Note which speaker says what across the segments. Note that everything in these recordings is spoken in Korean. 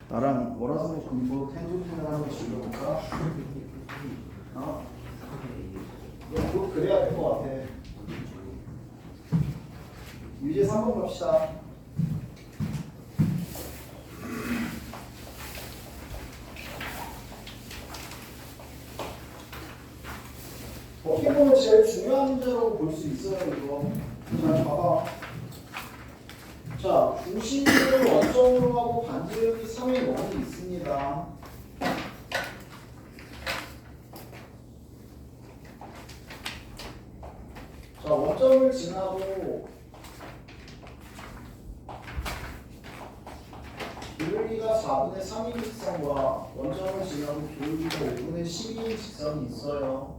Speaker 1: 나랑 월화수목 금토 텐존텐을 한번 즐겨볼까? 어? 너 그래야 될 것 같아. 유제 3번 갑시다. 어떻게 보면 제일 중요한 문제라고 볼 수 있어요, 이거. 잘 봐봐. 자, 중심을 원점으로 하고 반지름이 3의 원이 있습니다. 자, 원점을 지나고 기울기가 4분의 3인 직선과 원점을 지나고 기울기가 5분의 12인 직선이 있어요.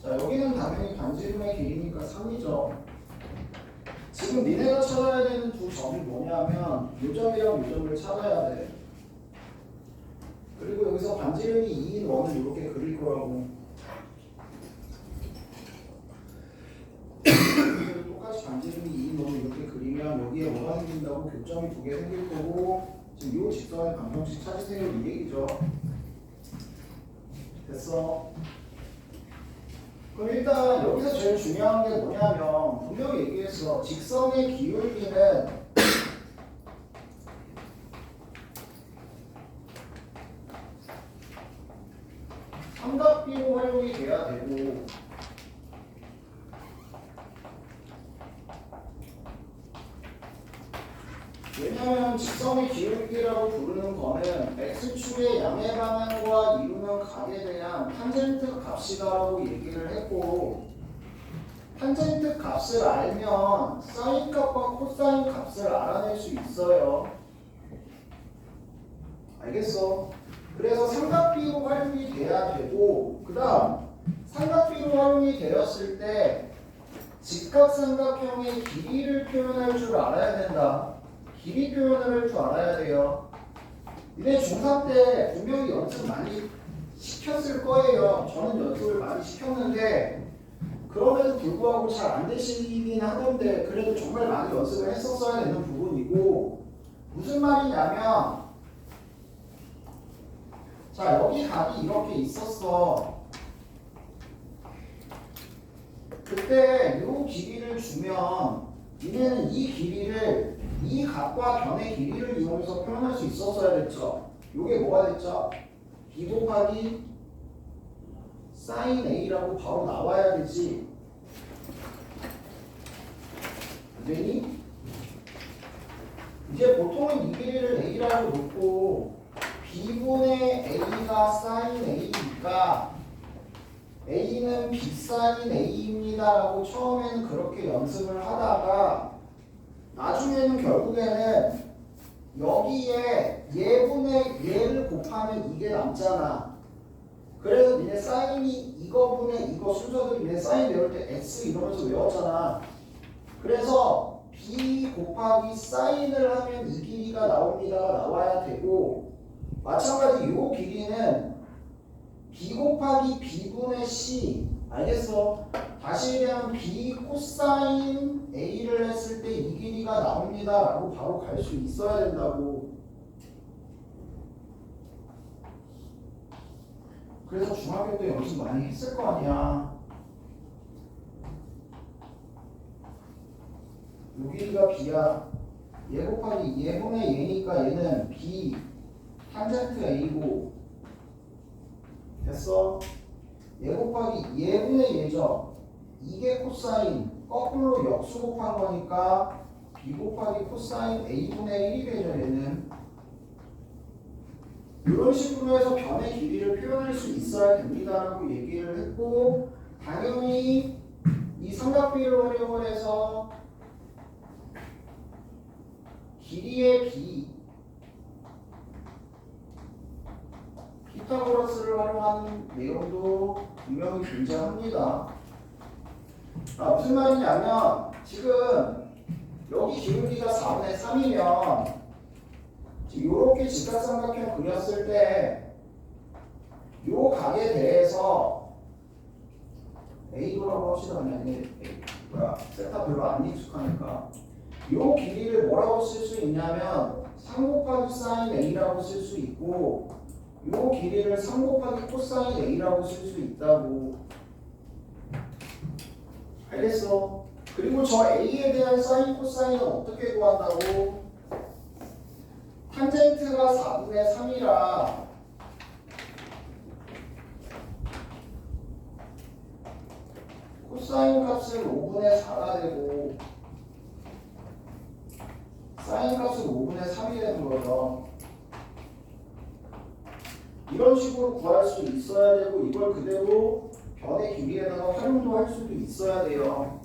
Speaker 1: 자, 여기는 당연히 반지름의 길이니까 3이죠. 지금 니네가 찾아야 되는 두 점이 뭐냐면 요 점이랑 요 점을 찾아야 돼. 그리고 여기서 반지름이 2인 원을 이렇게 그릴 거라고. 똑같이 반지름이 2인 원을 이렇게 그리면 여기에 뭐가 생긴다고? 교점이 두 개 생길 거고 지금 요 직선의 방정식 찾으세요 이 얘기죠. 됐어? 그럼 일단 여기서 제일 중요한 게 뭐냐면 분명히 얘기했어. 직선의 기울기는 삼각비로 활용이 돼야 되고 왜냐하면 직선의 기울기라고 부르는 거는 x축의 양의 방향과 이루는 각에 대한 탄젠트 값이다라고 얘기를 했고 탄젠트 값을 알면 사인 값과 코사인 값을 알아낼 수 있어요. 알겠어? 그래서 삼각비로 활용이 돼야 되고 그 다음 삼각비로 활용이 되었을 때 직각삼각형의 길이를 표현할 줄 알아야 된다. 길이 표현을 할 줄 알아야 돼요. 니네 중3 때 분명히 연습 많이 시켰을 거예요. 저는 연습을 많이 시켰는데 그럼에도 불구하고 잘 안 되시긴 하던데 그래도 정말 많이 연습을 했었어야 되는 부분이고 무슨 말이냐면 자 여기 각이 이렇게 있었어. 그때 이 길이를 주면 니네는 이 길이를 이 각과 변의 길이를 이용해서 표현할 수 있었어야 됐죠. 이게 뭐가 됐죠? b 곱하기 sin a라고 바로 나와야 되지. 되니? 이제 보통은 이 길이를 a라고 놓고 b분의 a가 sin a니까 a는 b sin a입니다 라고 처음에는 그렇게 연습을 하다가 나중에는 결국에는 여기에 얘분의 얘를 곱하면 이게 남잖아. 그래서 니네 사인이 이거분의 이거 순서대로 니네 사인 외울 때 x 이러면서 외웠잖아. 그래서 b 곱하기 사인을 하면 이 길이가 나옵니다가 나와야 되고 마찬가지 요 길이는 b 곱하기 b분의 c 알겠어? 다시 얘기하면 b 코사인 a를 했을 때 이 길이가 나옵니다 라고 바로 갈 수 있어야 된다고. 그래서 중학교 때 연습 많이 했을 거 아니야. 요 길이가 b야. 얘 곱하기 얘분의 얘니까 얘는 b 탄젠트 a고 됐어? 얘 곱하기 얘분의 얘죠. 이게 코사인 거꾸로 역수 곱한 거니까 b 곱하기 코사인 a분의 1이 되죠. 얘는 이런 식으로 해서 변의 길이를 표현할 수 있어야 됩니다라고 얘기를 했고 당연히 이 삼각비를 활용을 해서 길이의 b 피타고라스를 활용하는 내용도 분명히 존재합니다. 무슨 말이냐면 지금 여기 기울기가 4분의 3이면 이렇게 직각삼각형 그렸을 때 요 각에 대해서 A도라고 합시다. 아니 세타 별로 안 익숙하니까 요 길이를 뭐라고 쓸 수 있냐면 3 곱하기 사인 A라고 쓸 수 있고 요 길이를 3 곱하기 코사인 A라고 쓸 수 있다고. 알겠어? 그리고 저 A에 대한 사인 코사인은 어떻게 구한다고? 탄젠트가 4분의 3이라 코사인 값은 5분의 4가 되고 사인 값은 5분의 3이 되는 거죠. 이런 식으로 구할 수 있어야 되고 이걸 그대로 변의 길이에다가 활용도 할 수도 있어야 돼요.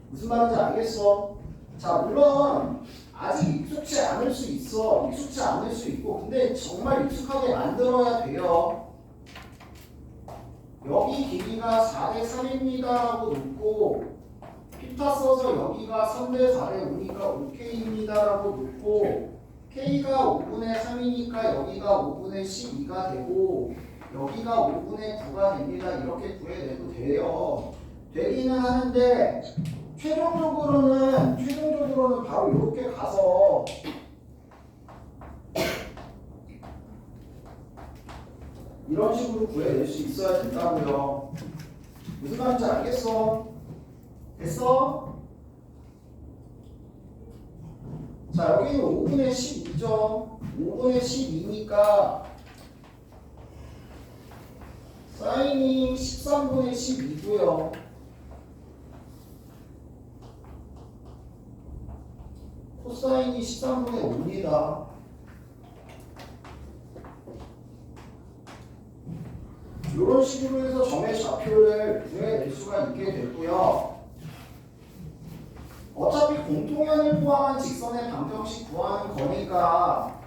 Speaker 1: 무슨 말인지 알겠어? 자, 물론 아직 익숙치 않을 수 있어. 익숙치 않을 수 있고 근데 정말 익숙하게 만들어야 돼요. 여기 길이가 4대 3입니다 라고 놓고 피타 써서 여기가 3대 4대 5니까 5K입니다 라고 놓고 K가 5분의 3이니까 여기가 5분의 12가 되고 여기가 5분의 9가 됩니다. 이렇게 구해내도 돼요. 되기는 하는데 최종적으로는 바로 이렇게 가서 이런 식으로 구해낼 수 있어야 된다고요. 무슨 말인지 알겠어? 됐어? 자, 여기는 5분의 12죠. 5분의 12니까 사인이 13분의 12고요. 코사인이 13분의 5입니다. 이런 식으로 해서 점의 좌표를 구해낼 수가 있게 되고요. 어차피 공통연을 포함한 직선의 방정식 구하는 거니까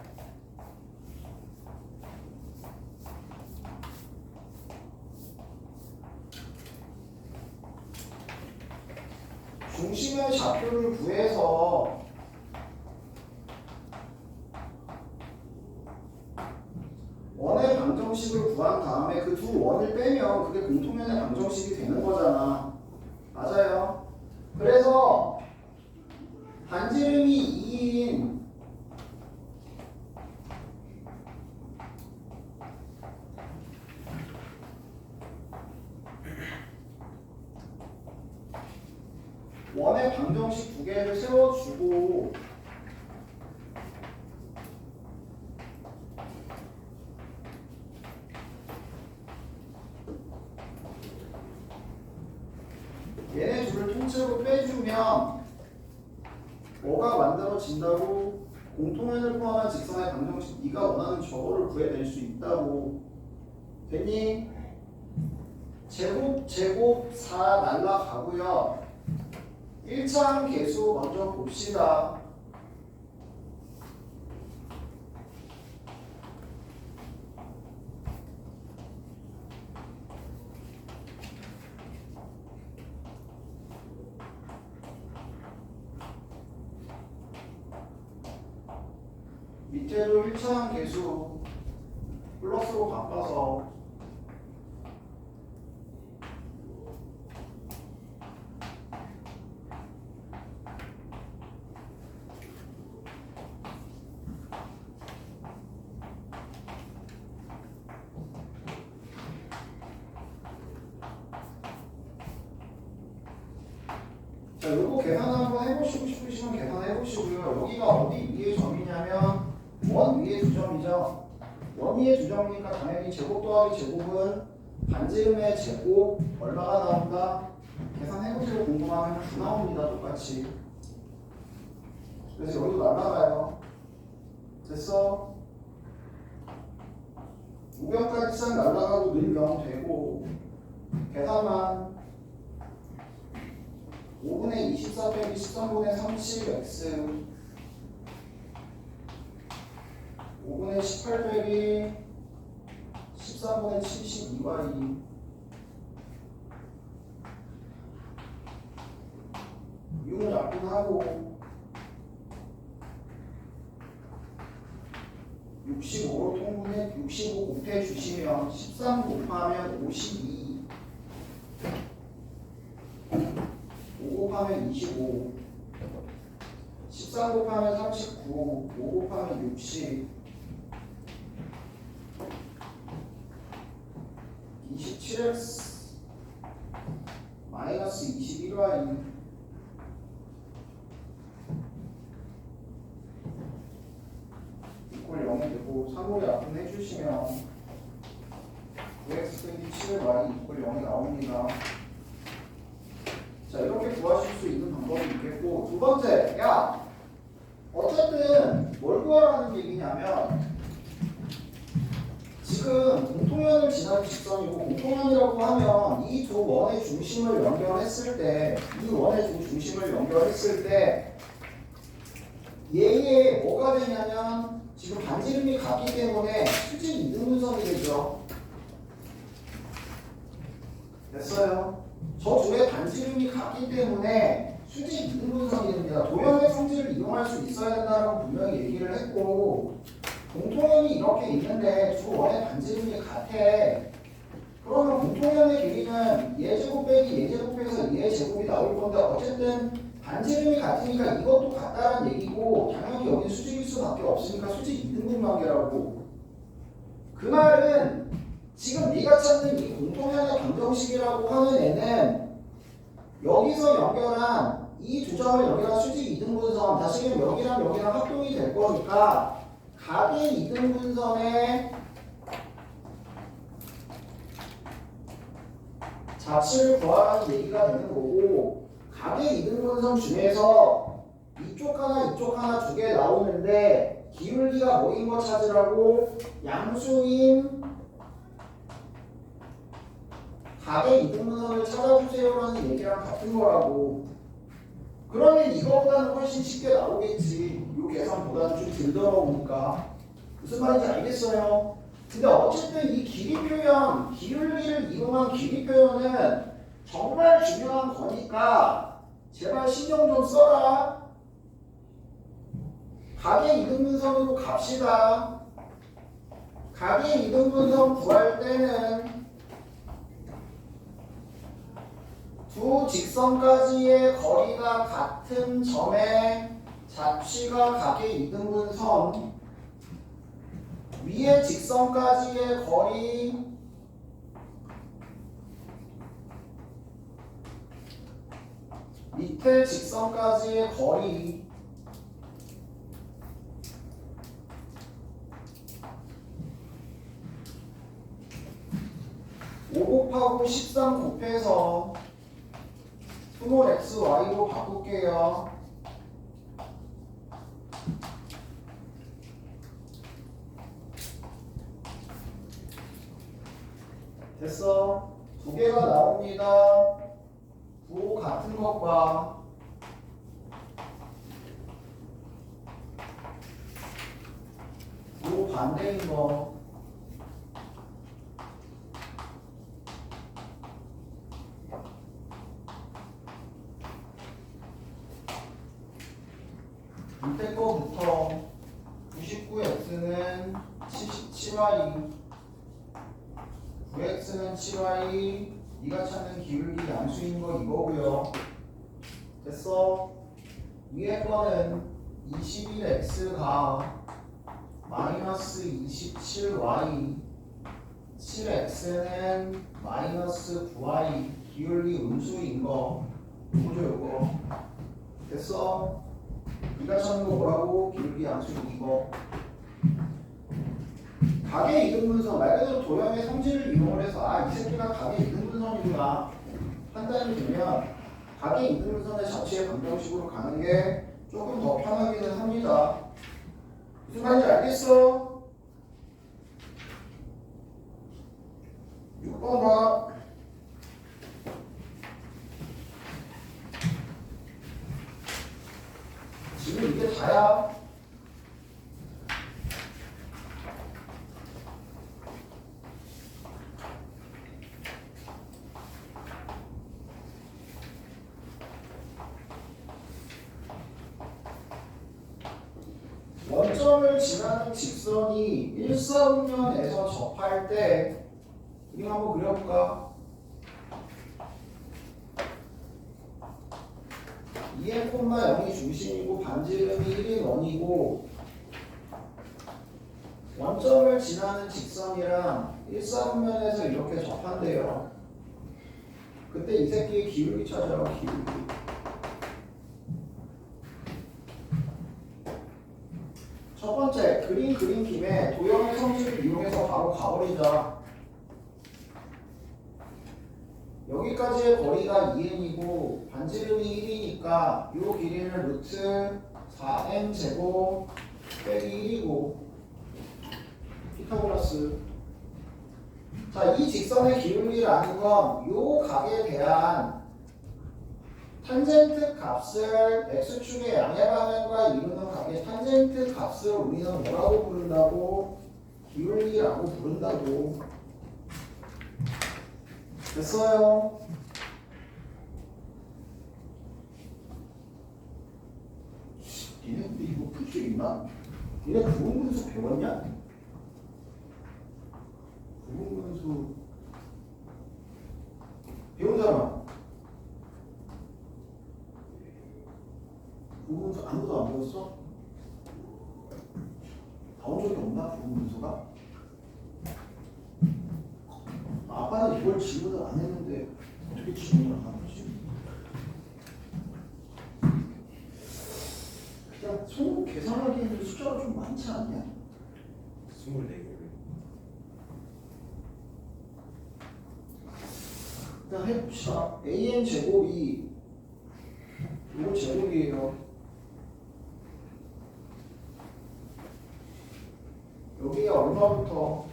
Speaker 1: 중심의 좌표를 구해서 원의 방정식을 구한 다음에 그 두 원을 빼면 그게 공통연의 방정식이 되는 거잖아. 맞아요. 그래서 반지름이 2인 원의 방정식 두 개를 세워주고 얘네 둘을 통째로 빼주면 뭐가 만들어진다고? 공통연을 포함한 직선의 방정식 네가 원하는 저거를 구해낼 수 있다고. 됐니? 제곱 4 날라가고요. 1차항 계수 먼저 봅시다. 밑에도 1차항 계수 플러스로 바꿔서 자, 요거 계산 한번 해보시고 싶으시면 계산해보시고요. 여기가 어디 위의 점이냐면 원 위의 두 점이죠. 원 위의 두 점이니까 당연히 제곱 더하기 제곱은 반지름의 제곱 얼마가 나온다? 계산해보세요. 궁금하면 다 나옵니다. 똑같이. 그래서 여기도 날라가요. 됐어? 우변까지 싹 날라가고 늘 0 되고 계산만 5분의 24 빼기 13분의 37x 5분의 18 빼기 13분의 72y 6은 약분하고 65로 통분해 65 곱해 주시면 13 곱하면 52 5 곱하면 25 13 곱하면 39, 5 곱하면 60, 27x 마이너스 21y 이꼴 0이 되고 3호의 앞은 해주시면 9x 빼기 7y 이꼴 0이 나옵니다. 자, 이렇게 구하실 수 있는 방법이 있겠고, 두 번째, 야, 어쨌든 뭘 구하라는 얘기냐면 지금 공통연을 지나는 직선이고, 공통연이라고 하면 이 두 원의 중심을 연결했을 때, 이 원의 두 중심을 연결했을 때 얘의 뭐가 되냐면 지금 반지름이 같기 때문에 수직 이등분선이 되죠. 됐어요? 저 둘의 반지름이 같기 때문에 수직 이등분선이 됩니다. 도형의 성질을 이용할 수 있어야 된다고 분명히 얘기를 했고, 공통연이 이렇게 있는데 두 원의 반지름이 같아. 그러면 공통연의 길이는 예제곱 빼기 예제곱에서 예제곱이 나올 건데, 어쨌든 반지름이 같으니까 이것도 같다는 얘기고, 당연히 여기 수직일 수밖에 없으니까 수직 이등분 관계라고. 그 말은 지금 네가 찾는 이 공통연의 방정식이라고 하는 애는 여기서 연결한 이 두 점을 연결한 수직 이등분선, 다시금 여기랑 여기랑 합동이 될 거니까 각의 이등분선의 자치를 구하라는 얘기가 되는 거고, 각의 이등분선 중에서 이쪽 하나 두 개 나오는데 기울기가 뭐인 거 찾으라고 양수인 각의 이등분선을 찾아주세요라는 얘기랑 같은 거라고. 그러면 이거보다는 훨씬 쉽게 나오겠지. 이 계산보다는 좀 들더라고니까. 무슨 말인지 알겠어요? 근데 어쨌든 이 길이 표현, 기울기를 이용한 길이 표현은 정말 중요한 거니까 제발 신경 좀 써라. 각의 이등분선으로 갑시다. 각의 이등분선 구할 때는 두 직선까지의 거리가 같은 점의 잡지가 각의 이등분선, 위의 직선까지의 거리 밑에 직선까지의 거리 5 곱하고 13 곱해서 스몰 x, y로 바꿀게요. 됐어. 두 개가 나옵니다. 부 같은 것과 부 반대인 거. 밑에 거부터 99x는 77y, 9x는 7y, 네가 찾는 기울기 양수인 거 이거고요. 됐어? 위에 거는 21x가 마이너스 27y, 7x는 마이너스 9y, 기울기 음수인 거 이거죠 이거. 됐어? 네가 찾는 거 뭐라고? 기울기 양수인 이거. 각의 이등분선, 말 그대로 도형의 성질을 이용을 해서 이 새끼가 각의 이등분선이구나 판단이 되면 각의 이등분선의 자체의 방정식으로 가는 게 조금 더 편하기는 합니다. 무슨 말인지 알겠어? 6번 봐. 지금 이게 다야. 원점을 지나는 직선이 일사분면에서 접할 때 그림 한번 그려볼까? 이 2n, 0이 중심이고 반지름이 1인 원이고 원점을 지나는 직선이랑 일사분면에서 이렇게 접한대요. 그때 이 새끼의 기울기 찾아요. 기울기. 첫 번째 그림 그린 김에 도형의 성질을 이용해서 바로 가버리자. 여기까지의 거리가 2n이고 반지름이 1이니까 이 길이는 루트 4n 제곱 빼기 1이고 피타고라스. 자, 이 직선의 기울기를 아는 건 이 각에 대한 탄젠트 값을 x축의 양의 방향과 이루는 각의 탄젠트 값을 우리는 뭐라고 부른다고? 기울기라고 부른다고. 됐어요? 니네 근데 이거 풀 수 있나? 니네 부분분수 배웠냐? 부분분수 배우잖아. 부분분수 아무도 안 배웠어? 나온 적이 없나? 부분분수가? 아빠는 이걸 질문을 안 했는데 어떻게 질문을 하는 거지? 그냥 손으로 계산하기에는 숫자가 좀 많지 않냐?
Speaker 2: 24개.
Speaker 1: 일단 해봅시다. an 제곱이 이거 제곱이에요. 여기에 얼마부터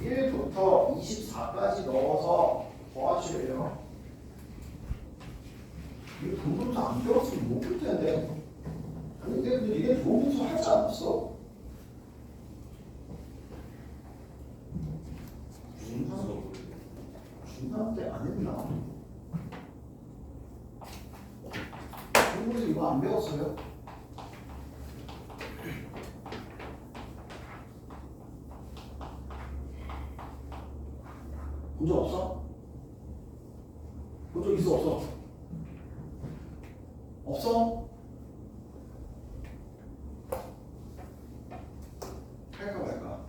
Speaker 1: 1부터 24까지 넣어서 더하시래요. 이거 분분수 안 배웠으면 못 풀 텐데. 아니 근데 니네 분분수 하지 않았어? 중간 때 안 했나? 분분수 이거 안 배웠어요? 본 적 없어? 본 적 있어 없어? 없어? 할까 말까?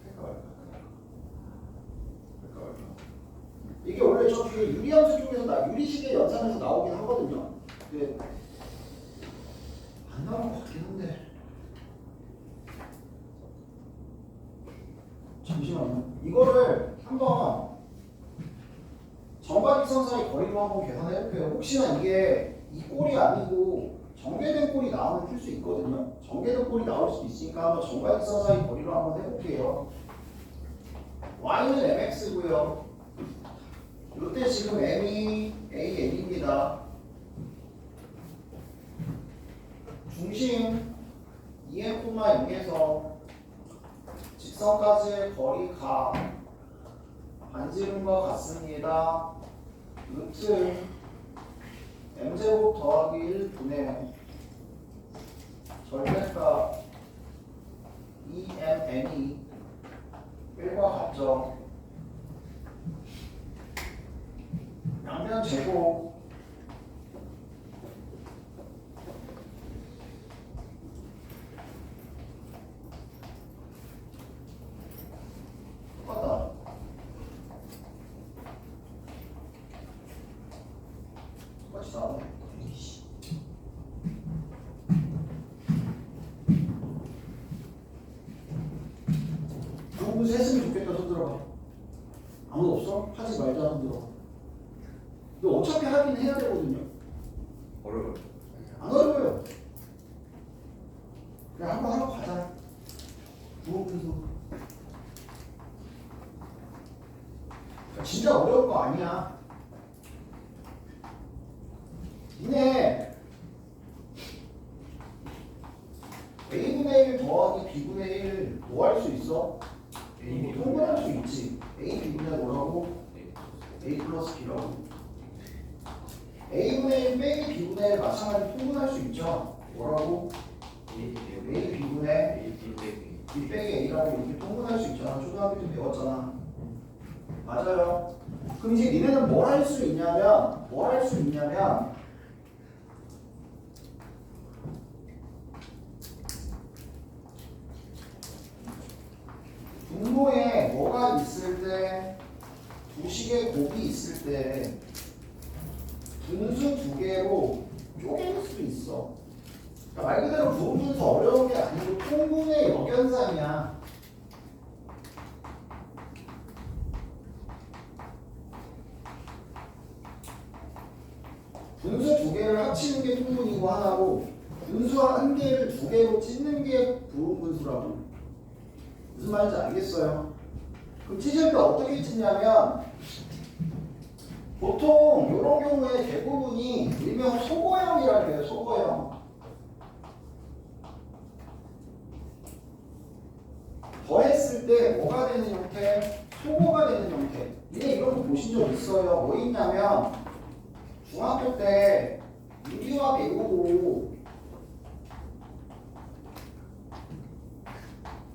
Speaker 1: 할까 말까? 할까 말까? 이게 원래 저 뒤에 유리함수 쪽에서 유리식의 연산에서 나오긴 하거든요. 근데 안 나올 것 같긴 한데. 잠시만요. 이거를 한번 정과직선 사이 거리로 한번 계산해 볼게요. 혹시나 이게 이 꼴이 아니고 정계된 꼴이 나오면 풀 수 있거든요. 정계된 꼴이 나올 수도 있으니까 한번 정과직선 사이 거리로 한번 해볼게요. y는 mx고요. 이때 지금 m이 an입니다. 중심 2n, 0에서 직선까지의 거리가 반지름과 같습니다. 루트 m제곱 더하기 1분의 절대값 2mn이 1과 같죠. 양면 제곱 똑같다. 똑같이 나오네. 부분수 했으면 좋겠다. 손 들어봐. 아무도 없어? 하지 말자. 손 들어. 이거 어차피 하긴 해야 되거든요.
Speaker 2: 어려워요.
Speaker 1: 안 어려워요. 그냥 한번 하러 가자. 부분수. 진짜 어려운 거 아니야. 니네 A분의 1 더하기 B분의 1 뭐 할 수 있어? 통분할 수 있지. A, B분의 뭐라고? A 플러스 B라고. A분의 1 빼기 B분의 1 마찬가지 통분할 수 있죠. 뭐라고? A, B분의 B 빼기 A라고 이렇게 통분할 수 있잖아. 초등학교 때 배웠잖아. 맞아요. 그럼 이제 니네는 뭘 할 수 있냐면 때 분수 두 개로 쪼갤 수 있어. 그러니까 말 그대로 부분 더 어려운 게 아니고 통분의 역연상이야. 분수 두 개를 합치는 게 통분이고 하나고 분수 한 개를 두 개로 찢는 게 부분 분수라고. 무슨 말인지 알겠어요? 그럼 찢을 때 어떻게 찢냐면 보통 이런 경우에 대부분이 일명 소거형이라고 해요. 소거형. 더했을 때 뭐가 되는 형태? 소거가 되는 형태. 이게 이런 거 보신 적 있어요. 뭐 있냐면 중학교 때 유리화 배우고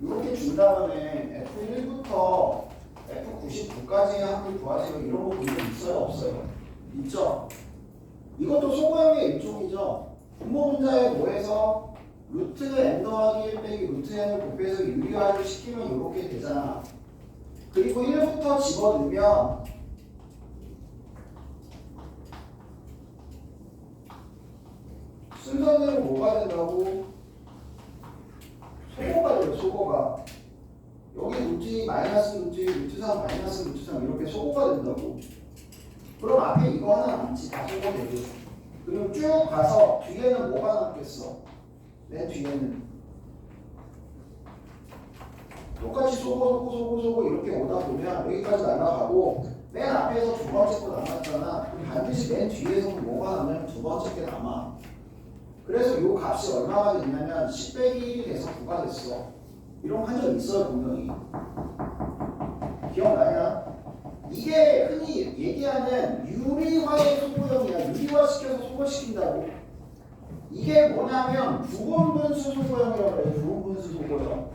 Speaker 1: 이렇게 준 다음에 F1부터 F99까지 합을 구하세요. 이런 거 본 적 있어요? 없어요? 있죠? 이것도 소거형의 일종이죠. 분모 분자에 뭐해서 루트 n 더하기 1 빼기 루트 n을 곱해서 유리화를 시키면 이렇게 되잖아. 그리고 1부터 집어넣으면 순서대로 뭐가 된다고? 소거가 돼요. 소거가. 여기 루트 마이너스 루트, 루트 3 마이너스 루트 3 이렇게 소거가 된다고. 그럼 앞에 이거는 남지 다 소거되고. 그리고 쭉 가서 뒤에는 뭐가 남겠어? 맨 뒤에는 똑같이 소거 이렇게 오다 보면 여기까지 날아가고 맨 앞에서 두 번째 거 남았잖아. 그럼 반드시 맨 뒤에서는 뭐가 남냐면 두 번째 게 남아. 그래서 요 값이 얼마가 됐냐면 10 빼기 1이 돼서 9가 됐어. 이런 거 한 적 있어요 분명히. 기억나냐? 이게 흔히 얘기하는 유리화의 소거형이야. 유리화시켜서 소거시킨다고. 이게 뭐냐면 부분분수 소거형이라고 해요. 부분분수 소거형.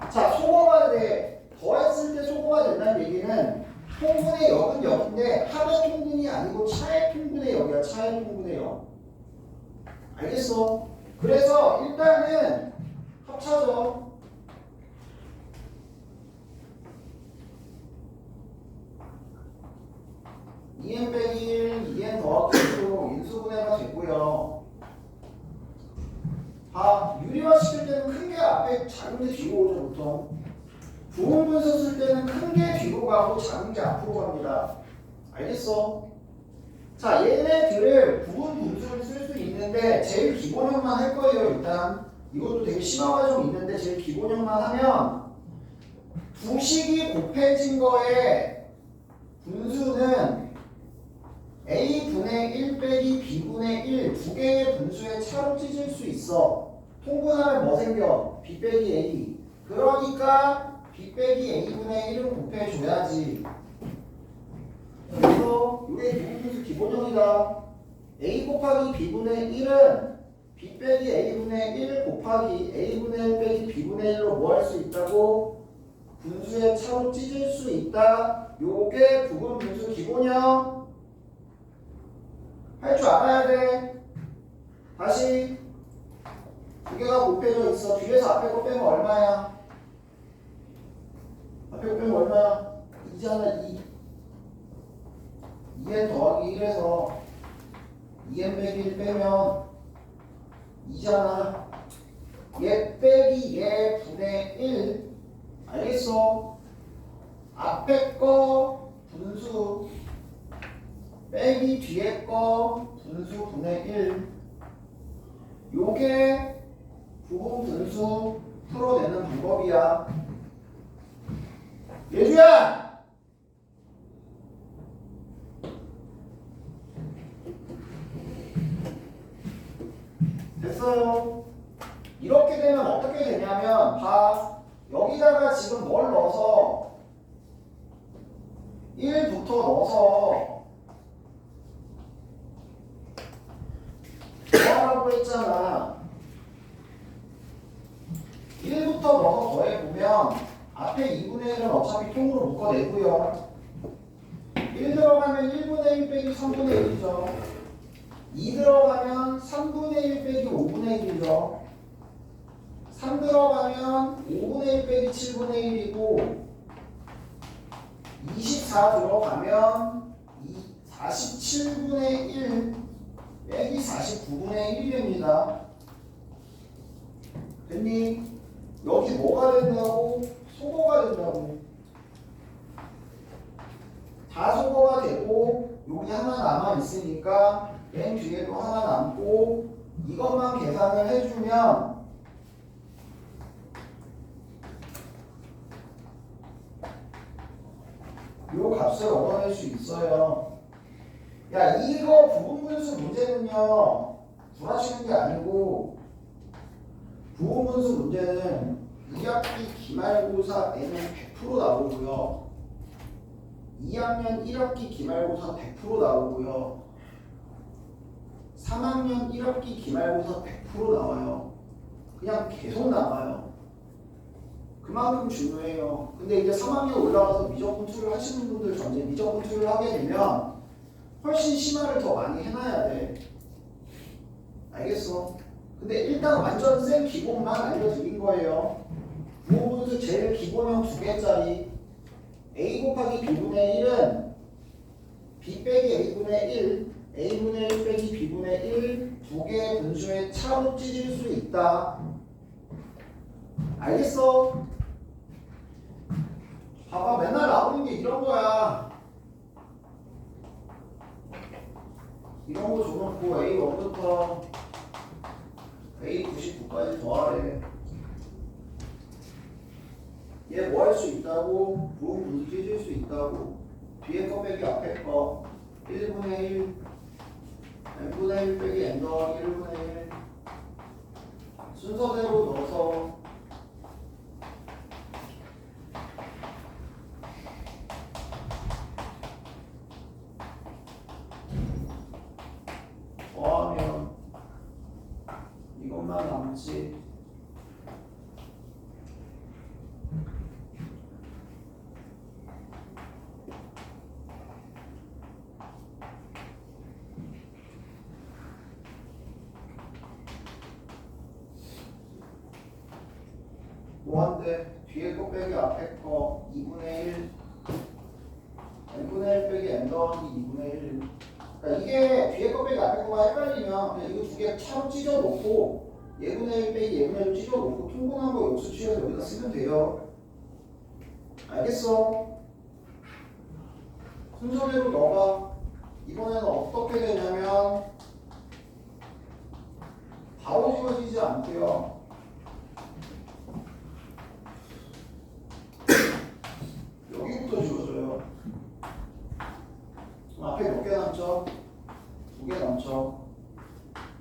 Speaker 1: 자, 소거가 돼. 더했을 때 소거가 된다는 얘기는 통분의 역은 역인데 합의 통분이 아니고 차의 통분의 역이야. 차의 통분의 역. 알겠어? 그래서 일단은 합쳐져. EN 빼기 1, EN 더하기 1로 인수분해가 됐고요. 유리화 시킬 때는 큰 게 앞에 작은 게 뒤로 오죠 보통. 부분분수 쓸 때는 큰 게 뒤로 가고 작은 게 앞으로 갑니다. 알겠어? 자, 얘네들을 부분 분수를 쓸 수 있는데 제일 기본형만 할 거예요. 일단 이것도 되게 심화가 좀 있는데 제일 기본형만 하면 두 식이 곱해진 거에 분수는 A분의 1 빼기 B분의 1 두 개의 분수의 차로 찢을 수 있어. 통분하면 뭐 생겨? B 빼기 A. 그러니까 B 빼기 A분의 1은 곱해줘야지. 그래서 이게 부분분수 기본형이다. A 곱하기 B분의 1은 B 빼기 A분의 1 곱하기 A분의 1 빼기 B분의 1로 뭐 할 수 있다고? 분수의 차로 찢을 수 있다. 요게 부분분수 기본형. 할 줄 알아야 돼. 다시 두 개가 곱해져 있어. 뒤에서 앞에 거 빼면 얼마야? 앞에 거 빼면 얼마야? 2잖아. 2. 2n 더하기 1에서 2n 빼기 1 빼면 2잖아. 얘 빼기 얘 분의 1. 알겠어? 앞에 거 분수 빼기 뒤에 거 분수 분의 1. 요게 부분 분수 풀어내는 방법이야. 예주야! 됐어요. 이렇게 되면 어떻게 되냐면 봐. 여기다가 지금 뭘 넣어서 1부터 넣어서 더하라고 했잖아. 1부터 넣어서 더해보면 앞에 2분의 1은 어차피 통으로 묶어내고요. 1 들어가면 1분의 1 빼기 3분의 1이죠. 2 들어가면 3분의 1 빼기 5분의 1이죠. 3 들어가면 5분의 1 빼기 7분의 1이고 44 들어가면 47분의 1 빼기 49분의 1이 됩니다. 됐니? 여기 뭐가 된다고? 소거가 된다고. 다 소거가 되고 여기 하나 남아있으니까 맨 뒤에도 하나 남고 이것만 계산을 해주면 요 값을 얻어낼 수 있어요. 야, 이거 부분분수 문제는요 구라치는 게 아니고 부분분수 문제는 2학기 기말고사 N은 100% 나오고요 2학년 1학기 기말고사 100% 나오고요 3학년 1학기 기말고사 100% 나와요. 그냥 계속 나와요. 그만큼 중요해요. 근데 이제 3학년 올라가서 미적분 툴을 하시는 분들 전체 미적분 툴을 하게 되면 훨씬 심화를 더 많이 해놔야 돼. 알겠어? 근데 일단 완전 생 기본만 알려드린 거예요. 부호분수 제일 기본형 2개짜리 a 곱하기 b분의 1은 b 빼기 a분의 1 a분의 1 빼기 b분의 1 두 개의 분수의 차로 찢을 수 있다. 알겠어? 봐봐, 맨날 나오는 게 이런 거야. 이런 거 줘놓고 A1부터 A99까지 더하래. 얘 뭐 할 수 있다고? 부분 분수 찢을 수 있다고. 뒤에 거 빼기 앞에 거 1분의 1 n분의 1 빼기 n 더하기 1분의 1 순서대로 넣어서 더하면 이것만 남지. 뭐한데? 뒤에 거 빼기 앞에 거 2분의 1 n분의 1 빼기 n 더하기 2분의 1 그러니까 이게 뒤에 거 빼기 앞에 거가 헷갈리면 그냥 이거 두 개 차로 찢어 놓고 예분의 1 빼기 예분의 1 찢어 놓고 통분한 거 역수 취해서 여기다 쓰면 돼요. 알겠어? 순서대로 넣어봐. 이번에는 어떻게 되냐면 바로 지워지지 않고요. 여기부터 지워져요. 앞에 몇 개 남죠? 2개 남죠?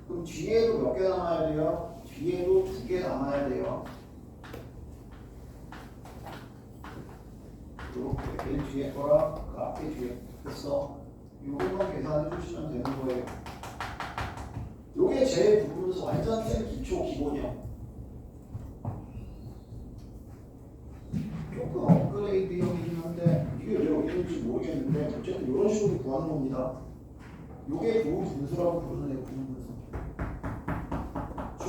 Speaker 1: 그럼 뒤에도 몇 개 남아야 돼요? 뒤에도 2개 남아야 돼요. 이렇게 맨 뒤에 거랑 그 앞에 뒤에 됐어. 요것만 계산해 주시면 되는 거예요. 요게 제일 부분에서 완전 센 기초 기본이요. 조금 업그레이드형이긴 한데 이게 왜 어디인지 모르겠는데 어쨌든 이런 식으로 구하는 겁니다. 요게 부분 분수라고 부르는 애 부분 분수.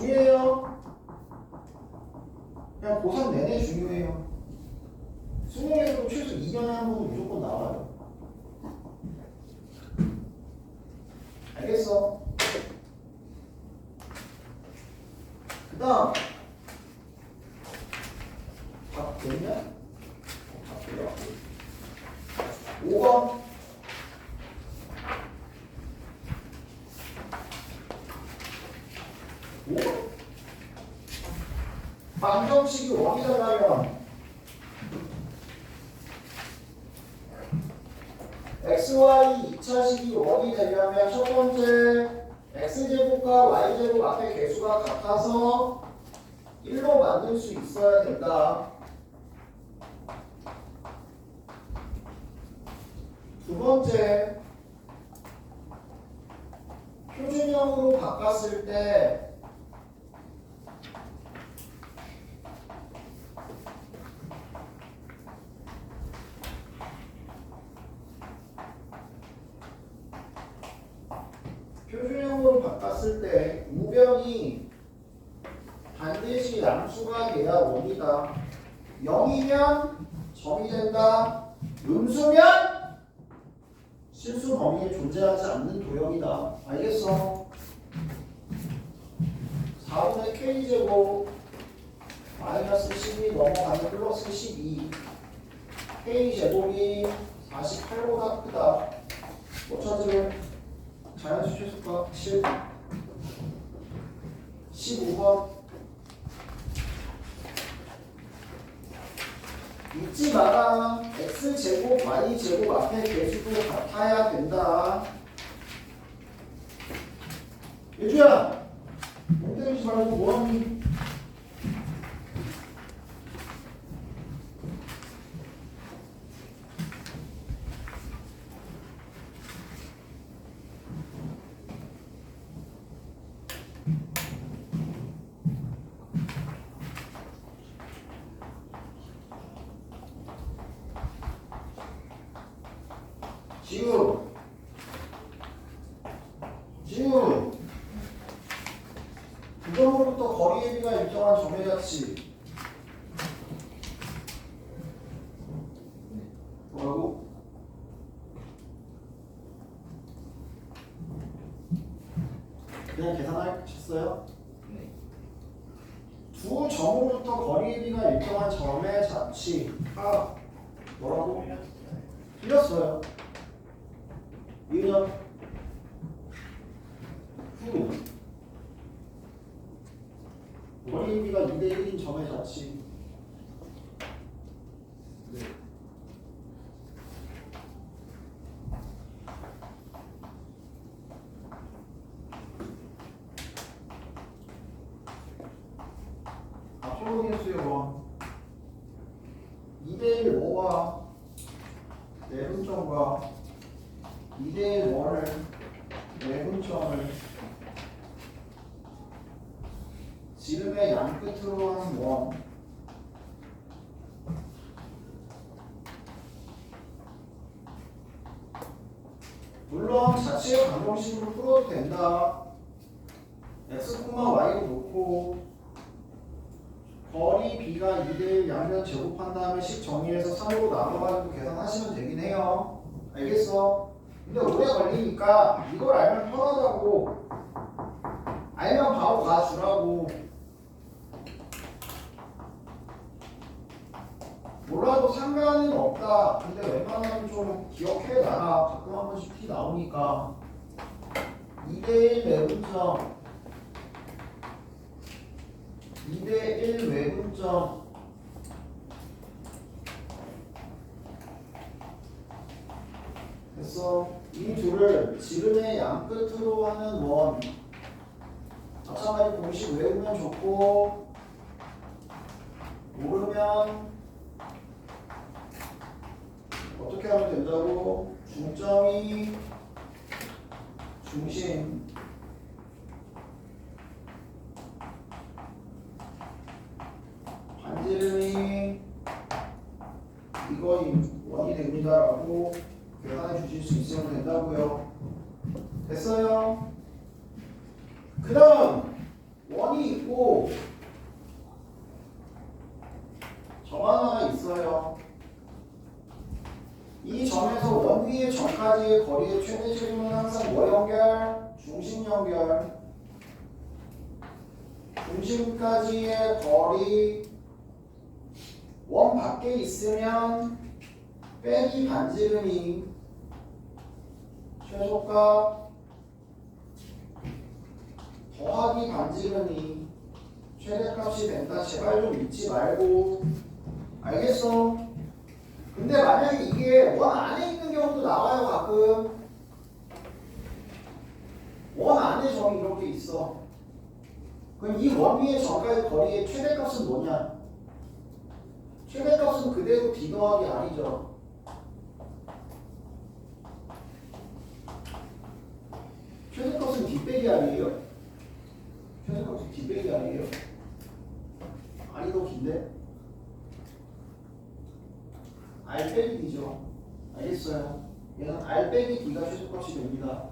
Speaker 1: 중요해요. 그냥 고3 내내 중요해요. 수능에서도 최소 2년에 한 번은 무조건 나와요. 알겠어? 그 다음 답 됐냐? 답 들어갔고 5번 5번 방정식이 원이 되려면 XY 2차식이 원이 되려면 첫 번째 X제곱과 Y제곱 앞에 개수가 같아서 1로 만들 수 있어야 된다. 두 번째 표준형으로 바꿨을 때 우변이 반드시 양수가 돼야 원이다. 0이면 점이 된다. 음수면 실수 범위에 존재하지 않는 도형이다. 알겠어? 4분의 k제곱 마이너스 12 넘어가면 플러스 12 k제곱이 48보다 크다. 뭐 찾으면 자연수 최소값 7 15번 잊지 마라. x제곱 y제곱 앞에 개수도 같아야 된다. 예주야 못 때리지 말고 뭐하니? 지우 그거로부터 거리의 비가 일정한 점의 자치 뭐라고? 그냥 계산하셨어요?
Speaker 2: 네.
Speaker 1: 두 점으로부터 거리의 비가 일정한 점의 자치 뭐라고? 틀렸어요. 이은영 후 거리의 비가 2대1인 점의 자치
Speaker 2: 네.
Speaker 1: 앞으로 개수의 2대1 5와 내분점과 2대1 원을 내분점을 지름의 양 끝으로 하는 원 물론 자체의 방정식으로 풀어도 된다. x, y로 놓고 거리 b가 2대1 양면 제곱한 다음에 식 정리해서 3으로 나눠가지고 계산하시면 되긴 해요. 알겠어? 근데 오래 걸리니까 이걸 알면 편하다고. 알면 바로 가주라고. 몰라도 상관은 없다. 근데 웬만하면 좀 기억해놔라. 가끔 한 번씩 티 나오니까. 2대1 내분점 2대1 외분점 됐어. 이 둘을 지름의 양 끝으로 하는 원 마찬가지 공식 외우면 좋고 모르면 어떻게 하면 된다고? 중점이 중심 반지름이 이거이 원이 됩니다라고 계산해 주실 수 있으면 된다고요. 됐어요? 그 다음 원이 있고 점 하나가 있어요. 이 점에서 원 위의 점까지의 거리의 최대 지름은 항상 뭐 연결? 중심 연결. 중심까지의 거리 원 밖에 있으면 빼기 반지름이 최소값 더하기 반지름이 최대값이 된다. 제발 좀 잊지 말고. 알겠어? 근데 만약에 이게 원 안에 있는 경우도 나와요. 가끔 원 안에 점이 이렇게 있어. 그럼 이 원 위의 점까지 거리의 최대값은 뭐냐? 최대값은 그대로 d 더하기 r이죠. 최대값은 d 빼기 r이에요. 최대값은 d 빼기 r이에요. r이 더 긴데? r 빼기 d죠. 알겠어요? 얘는 r 빼기 d가 최소값이 됩니다.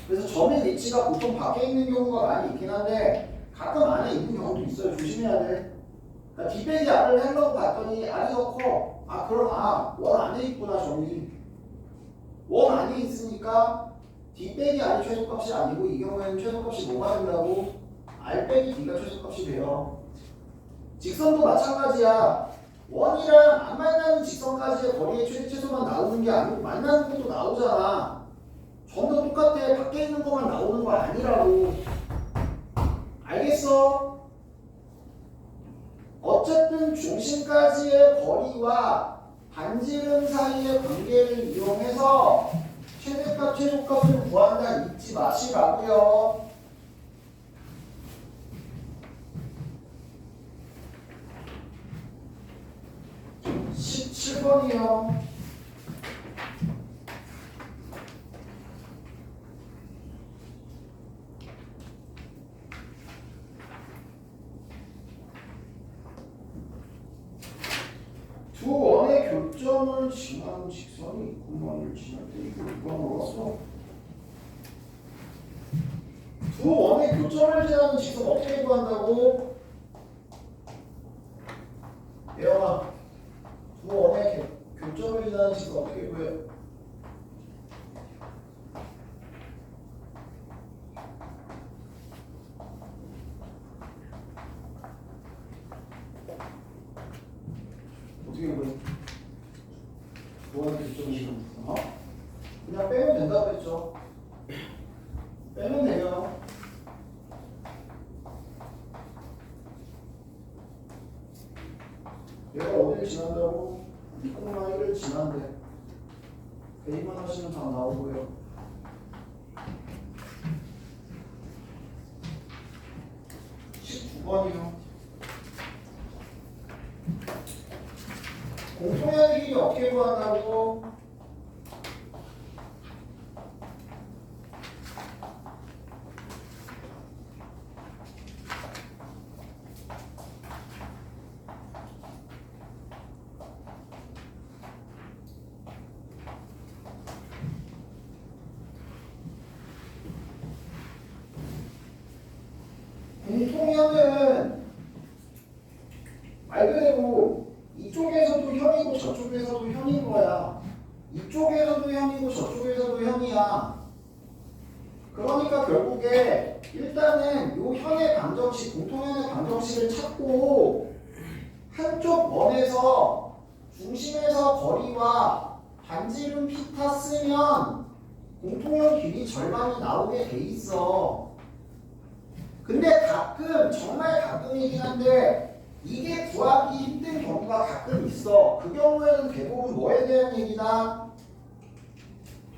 Speaker 1: 그래서 점의 위치가 보통 밖에 있는 경우가 많이 있긴 한데 가끔 안에 있는 경우도 있어요. 조심해야 돼. 그러니까 D 빼기 R을 하려고 봤더니 R이 더 커. 아 그럼 원 안에 있구나 저기. 원 안에 있으니까 D 빼기 R이 최소값이 아니고 이 경우에는 최소값이 뭐가 된다고? R 빼기 D가 최소값이 돼요. 직선도 마찬가지야. 원이랑 안 만나는 직선까지의 거리의 최소만 나오는 게 아니고 만나는 것도 나오잖아. 전부 똑같아. 밖에 있는 것만 나오는 거 아니라고. 알겠어? 어쨌든 중심까지의 거리와 반지름 사이의 관계를 이용해서 최대값, 최소값을 구한다 잊지 마시라고요. 17번이요. 두 원의 교점을 지나는 직선이 있구만을 지날 때 이거 누가 물었어? 두 원의 교점을 지나는 직선 어떻게 구한다고? 예영아, 두 원의 교점을 지나는 직선 어떻게 구해? 어떻게 구해? 두 원의 교점을 지나는 직선 그냥 빼면 된다고 했죠. 빼면 돼요. 얘가 어디를 지난다고? 2,1을 지난대. A만 하시면 다 나오고요. (19번이요) 공통의 길이 어떻게 구한다고? 공통현은 말 그대로 이쪽에서도 현이고 저쪽에서도 현인 거야. 이쪽에서도 현이고 저쪽에서도 현이야. 그러니까 결국에 일단은 요 현의 방정식, 공통현의 방정식을 찾고 한쪽 원에서 중심에서 거리와 반지름 피타 쓰면 공통현 길이 절반이 나오게 돼 있어. 근데 가끔, 정말 가끔이긴 한데 이게 구하기 힘든 경우가 가끔 있어. 그 경우에는 대부분 뭐에 대한 얘기다?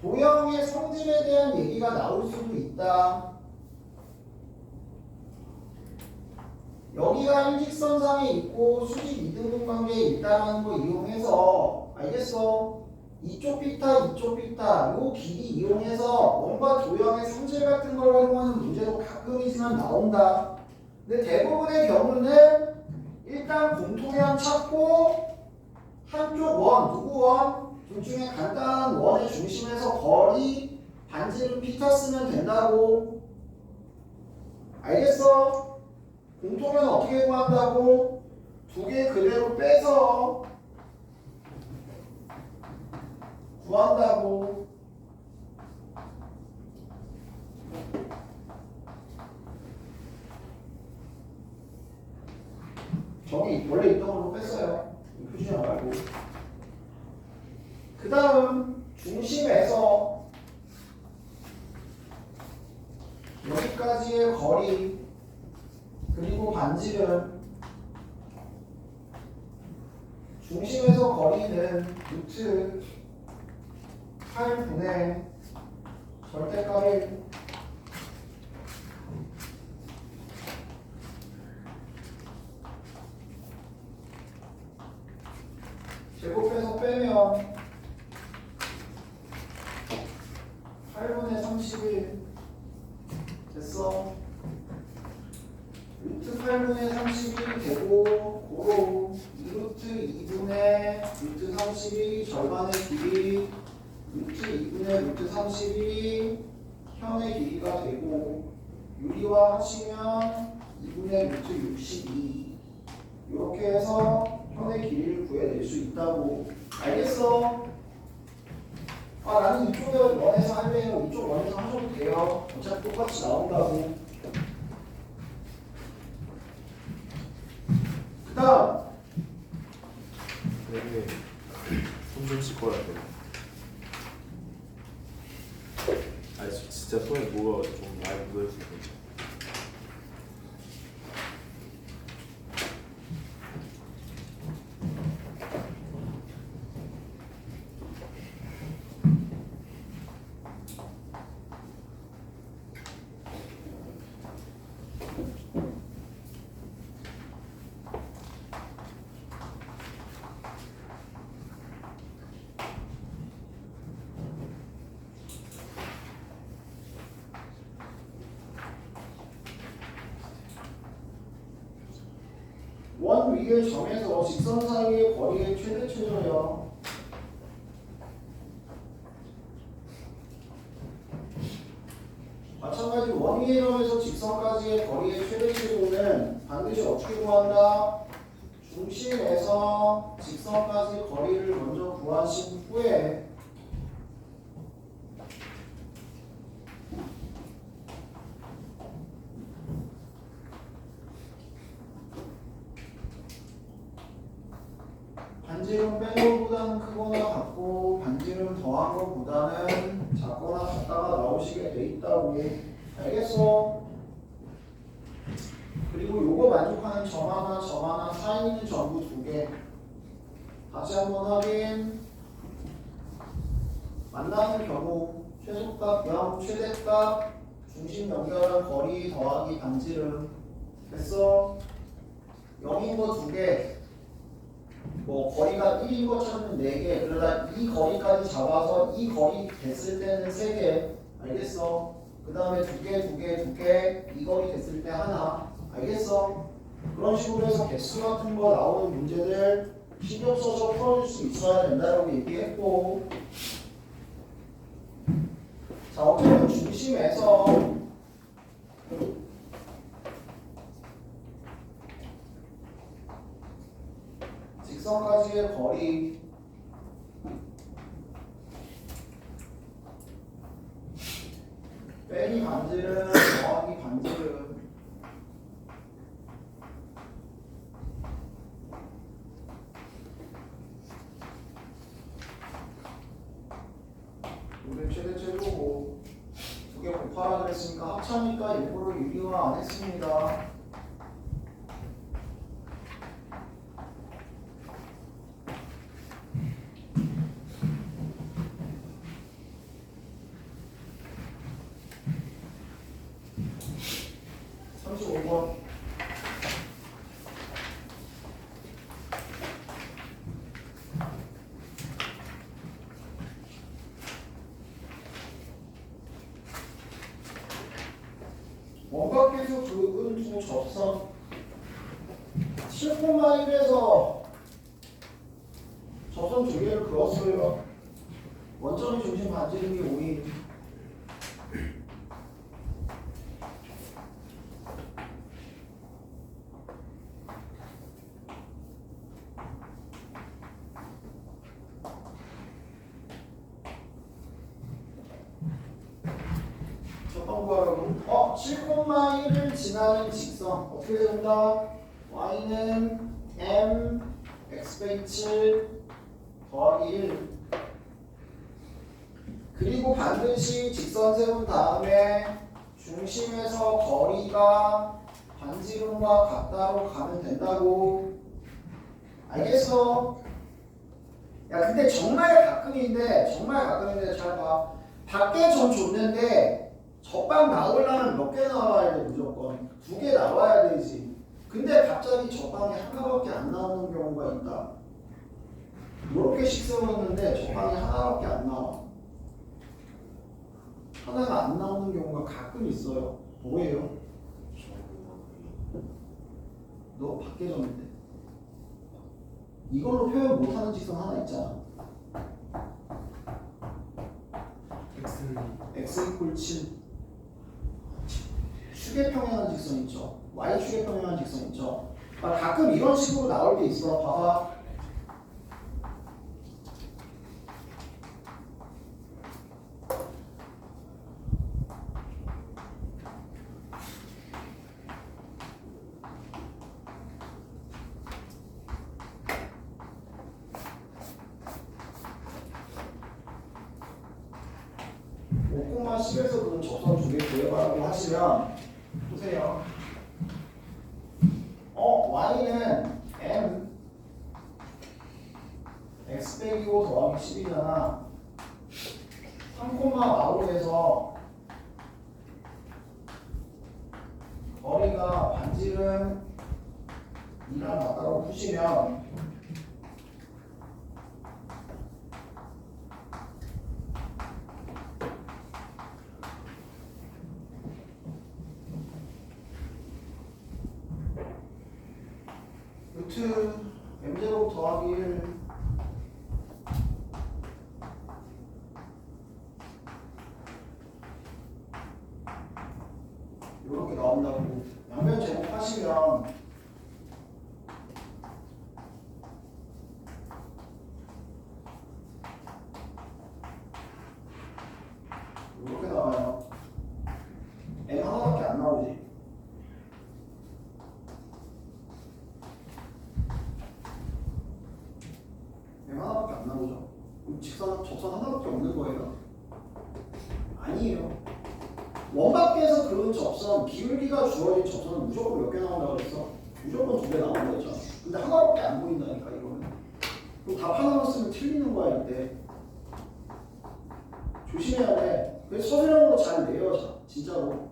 Speaker 1: 도형의 성질에 대한 얘기가 나올 수도 있다. 여기가 일직선상에 있고 수직 이등분 관계에 있다는 거 이용해서 알겠어? 이쪽 피타, 이쪽 피타 요 길이 이용해서 뭔가 도형의 성질 같은 걸 활용하는 문제도 가끔이지만 나온다. 근데 대부분의 경우는 일단 공통현 찾고 한쪽 원, 누구 원? 둘 중에 간단한 원의 중심에서 거리, 반지름 피타 쓰면 된다고. 알겠어? 공통현 어떻게 구한다고? 두 개 그대로 빼서 구한다고. 저기 원래 있던 걸로 뺐어요. 표시하지 말고. 그 다음 중심에서 여기까지의 거리 그리고 반지름, 중심에서 거리는 루트 8분의 절대값 1 제곱해서 빼면 8분의 31 됐어. 루트 8분의 31이 되고 고로 2루트 2분의 루트 32 절반의 길이 루트 2분의 루트 32 현의 길이가 되고 유리화 하시면 2분의 루트 62 요 이렇게 해서 현의 길이를 구해낼 수 있다고. 알겠어? 아 나는 이쪽에 원해서 할래요. 이쪽 원해서 하셔도 돼요. 어차피 똑같이 나온다고. 그 다음
Speaker 2: 되게 손좀 씻고 와야 돼. 아니 진짜 손에 뭐가 좀 많이 묻어있을 거
Speaker 1: 원 위의 점에서 직선 사이의 거리의 최대 최소요. 마찬가지로 원 위의 점에서 직선까지의 거리의 최대 최소는 반드시 어떻게 구한다? 중심에서 직선까지 거리를 먼저 구하신 후에 반지름 뺀 것보다는 크거나 같고 반지름 더한 것보다는 작거나 같다가 나오시게 돼 있다고. 알겠어? 그리고 요거 만족하는 점 하나 사이는 전부 2개. 다시 한번 확인. 만나는 경우 최소값 0, 최대값 중심 연결한 거리 더하기 반지름. 됐어? 0인 거 2개. 뭐 거리가 1인 거 찾으면 4개. 그러다 이 거리까지 잡아서 이 거리 됐을 때는 3개. 알겠어? 그 다음에 2개, 이 거리 됐을 때 하나. 알겠어? 그런 식으로 해서 개수 같은 거 나오는 문제들 신경 써서 풀어줄 수 있어야 된다고 얘기했고, 자 어쨌든 중심에서 직선까지의 거리 빼기 반지름 더하기 반지름 우리 최대 최소고 2개 곱하라 그랬으니까 합차니까 일부러 유리화 안 했습니다. 원각계수 그은 두 접선 7,1에서 접선 2개를 그었어요. 원점의 중심 반지름이 5인. 접선 구하라고. 7,1을 지나는 직선 어떻게 된다? y는 m x/7 더하기 1. 그리고 반드시 직선 세운 다음에 중심에서 거리가 반지름과 같다로 가면 된다고. 알겠어? 야 근데 정말 가끔인데 잘 봐. 밖에 점 줬는데 적방 나오려면 몇 개 나와야 돼? 무조건 2개 나와야 되지. 근데 갑자기 적방이 하나밖에 안 나오는 경우가 있다. 이렇게씩 세웠는데 적방이 하나밖에 안 나와. 하나가 안 나오는 경우가 가끔 있어요. 뭐예요? 너 밖에 줬는데 이걸로 표현 못하는 직선 하나 있잖아. x 이퀄 7. 축의 평행한 직선 있죠. y축의 평행한 직선 있죠. 가끔 이런 식으로 나올 때 있어. 봐봐. 콤마 10에서 그런 접선 두 개 구해봐라고 하시면 보세요. y는 m x 빼기 5 더하기 10이잖아. 3,4에서 거리가 반지름 2랑 같다고 푸시면 루트 m제곱 더하기 1 이렇게 나온다고. 양변 제곱하시면 이렇게 나와요. m 하나밖에 안 나오지. m 하나밖에 안 나오죠. 그럼 접선 하나밖에 없는 거예요? 아니에요. 원밖에서 그은 접선, 기울기가 주어진 접선은 무조건 몇 개 나온다고 그랬어? 무조건 2개 나온다고 했잖아. 근데 하나밖에 안 보인다니까 이거는. 그럼 답 하나만 쓰면 틀리는 거야 이때. 조심해야 돼. 그래서 서술형으로 잘 내요, 진짜로.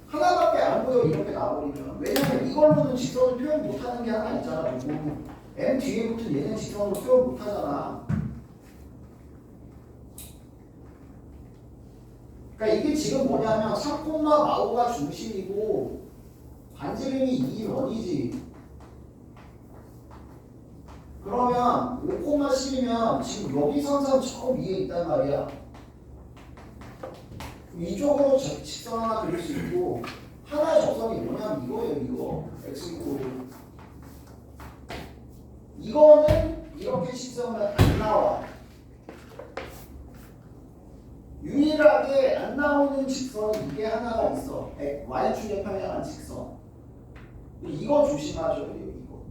Speaker 1: 하나밖에 안 보여 이렇게 나와버리면. 왜냐면 이걸로는 직선을 표현 못하는 게 하나 있잖아. 누구 m 뒤에 붙은 얘는 직선으로 표현 못하잖아. 그러니까 이게 지금 뭐냐면 3,4가 중심이고 반지름이 2원이지. 그러면 5,10이면 지금 여기 선상 저 위에 있단 말이야. 이쪽으로 직선 하나 그릴 수 있고 하나의 접선이 뭐냐면 이거예요. 이거 x 이고 이거는 이렇게 직선은 안 나와. 유일하게 안 나오는 직선이 이게 하나가 있어. y축에 평행한 직선. 이거 조심하죠. 이거.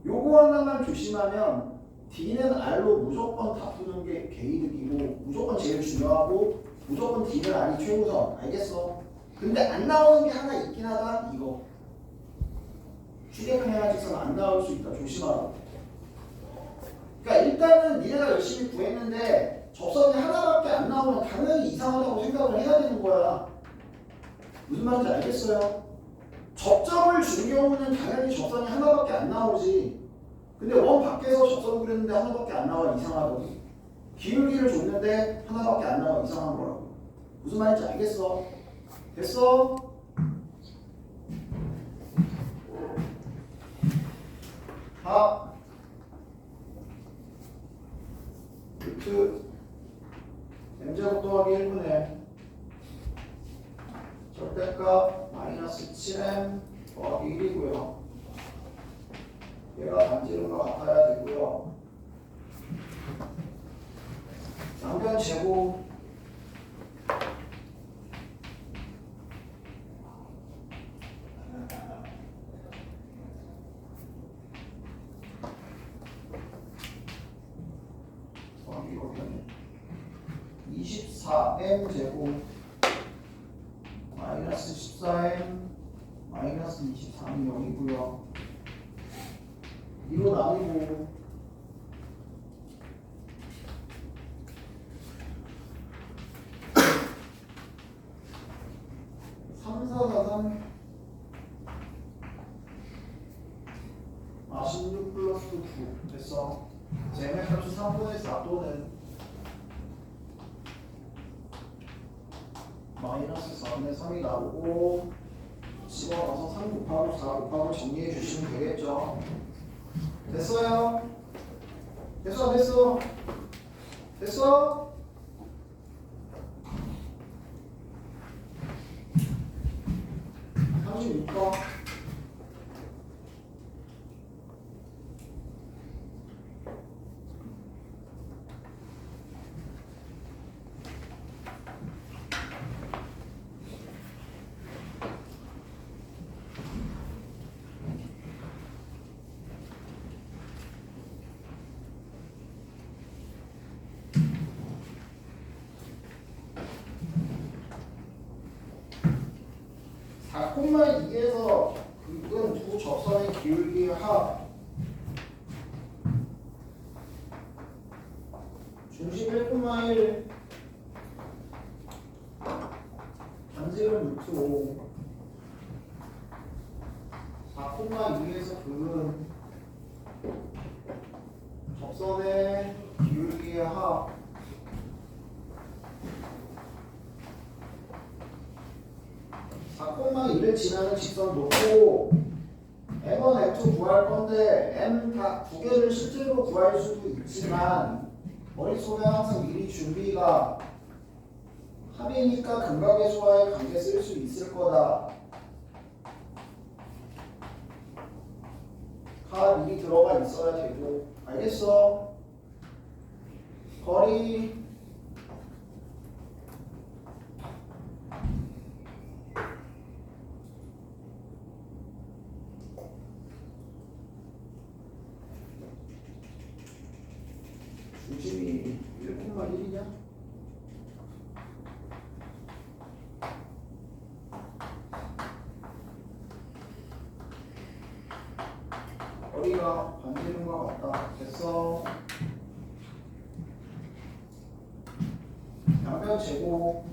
Speaker 1: 요거 하나만 조심하면 D는 R로 무조건 다 푸는 게 개이득이고 무조건 제일 중요하고 무조건 D는 R이 최우선. 알겠어? 근데 안 나오는 게 하나 있긴 하다. 이거. 축에 평행한 직선 안 나올 수 있다. 조심하라고. 그러니까 일단은 니네가 열심히 구했는데 접선이 하나밖에 안 나오면 당연히 이상하다고 생각을 해야 되는 거야. 무슨 말인지 알겠어요? 접점을 준 경우는 당연히 접선이 하나밖에 안 나오지. 근데 원 밖에서 접선 그렸는데 하나밖에 안 나와. 이상하더니. 기울기를 줬는데 하나밖에 안 나와. 이상한 거라고. 무슨 말인지 알겠어? 됐어? 루트 m제곱 더하기 1분의 절대값 마이너스 7m 더하기 1이고요. 얘가 반지름과 같아야 되고요. 양변 제곱 더하기 24m 제곱 마이너스 14m 마이너스 23이 0이고요. 이로 나누고 3, 4, 4, 3 16 플러스 9 됐어. 제곱값이 3분의 4 또는 마이너스 4분의 3이 나오고 집어넣어서 3 곱하고 4 곱하고 정리해 주시면 되겠죠. 됐어요? 됐어 안 됐어? 됐어? (36번) 4,2에서 극은 두 접선의 기울기의 합 중심 1,1 반지름 루트 5 4,2에서 극은 접선의 기울기의 합 4,1을 지나는 직선 놓고 M1, M2 구할 건데 M 다 두 개를 실제로 구할 수도 있지만 머릿속에 항상 미리 준비가 합이니까 근각의 수와의 관계 쓸 수 있을 거다. 가 미리 들어가 있어야 되고 알겠어? 거리 중심이 1,1이냐? 거리가 반지름과 같다. 됐어. 양변 제곱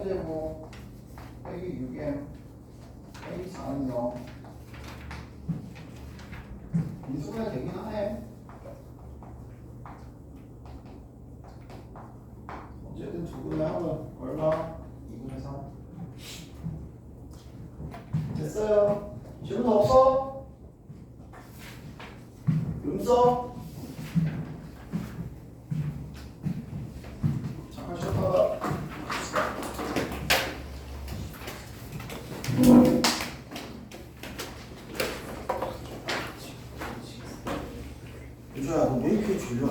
Speaker 1: 제곱 빼기 6m 빼기 4는 0 인수분해 되긴 하네. 어쨌든 두 분의 합은 얼마? 2분의 3 됐어요. 질문 없어? 음성? 잠깐 쉬었다가 유주야 너 왜 이렇게 졸려?